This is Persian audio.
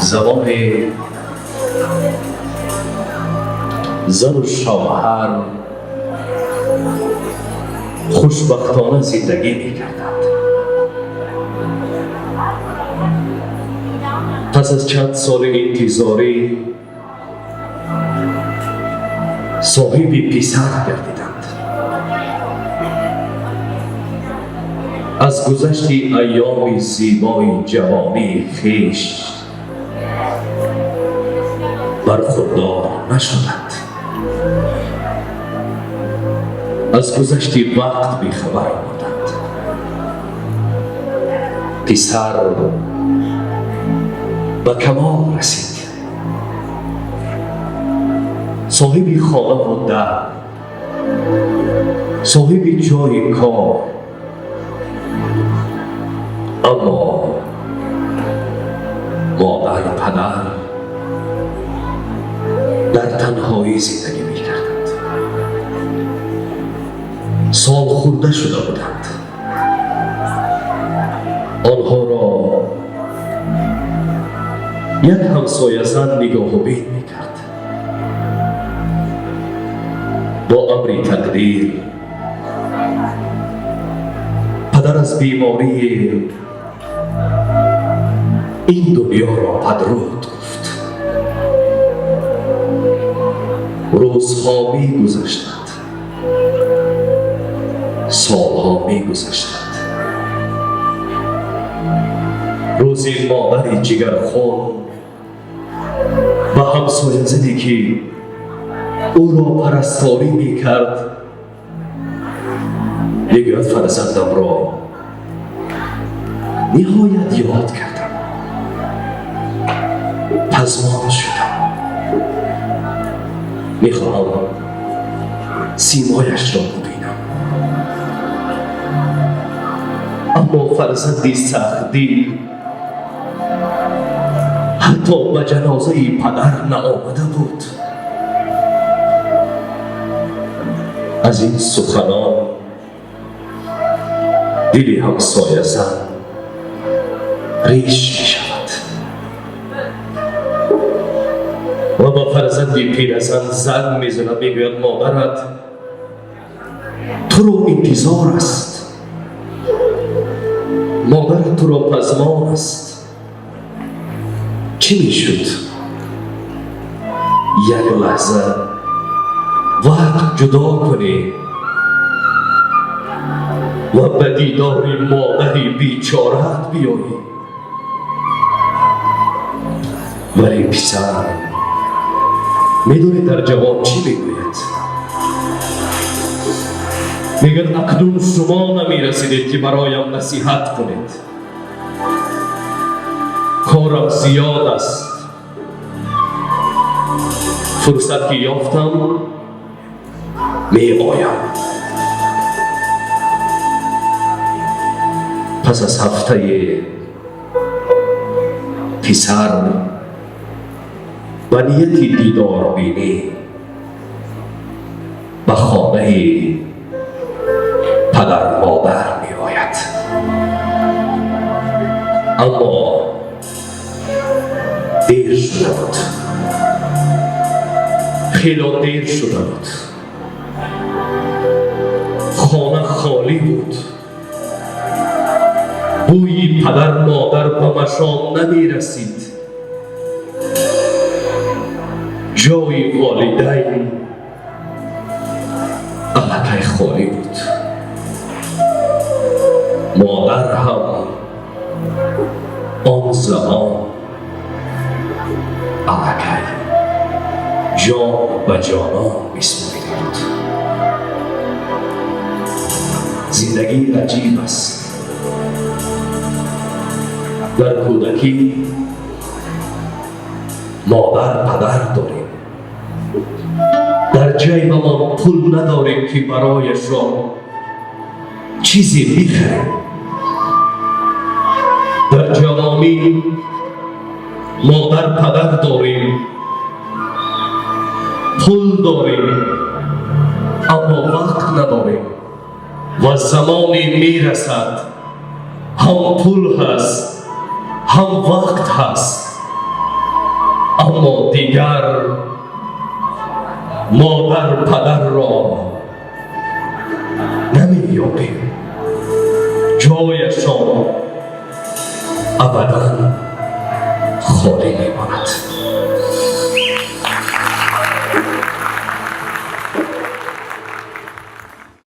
زبان زن و شوهر خوشبختانه زندگی می‌کردند. پس از چند سال انتظاری صاحب پسر گردیدند. از گذشت ایام زیبای جوانی خویش برخوردار نشدند. از گذشت وقت بیخبر بودند. پسر به کمال رسید. صاحب خانه و در، صاحب جای کار، اما مادر پدر در تنهایی زندگی می‌کردند. سال خورده شده بودند. آنها را یک همسایه زن نگاه و بین می‌کرد. با امر تقدیر پدر از بیماری این دنیا را پدرود گفت. روزها می گذشتند، سالها می گذشتند. روزی مادر جگرخون به همسایه زنی که او را پرستاری می کرد میگوید فرزندم را نهایت یاد کردم، پزمان شدم، میخواهم سیمایش را ببینم. اما فرزندی سخت دل حتی به جنازه پدر نآمده بود. از این سخنان دل همسایه زن ریش می شود و با فرزند پیرزن زن می زند. می گوید مادرت تو رو انتظار است، مادرت تو رو پزمان است. چی می شد؟ یک لحظه وقت جدا کنی و به دیدار مادری بیچاره‌ات بیایی. ولی پسر میدونی در جواب چی میگوید؟ میگن اکنون شما نمیرسیدید که برایم نصیحت کنید. کارم زیاد است. فرصت که یافتم می آیم. پس از هفته پسر به نیت دیدار بینی به خانه پدر مادر می آید. اما دیر شده بود، خیلی دیر شده بود. خانه خالی بود. بوی پدر مادر به مشام نمی رسید. جای والدین الکی خالی بود. مادر هم آن زمان الکی جان به جانان می‌سپرید بود. زندگی عجیب است. در کودکی مادر پدر داریم، در جیبمان پول نداریم که برایشان چیزی بخریم. در جوانی مادر پدر داریم، پول داریم، اما وقت نداریم. و زمانی میرسد هم پول هست هم وقت هست دیگر مادر پدر را نمی‌یابیم، جایشان ابداً خالی میماند.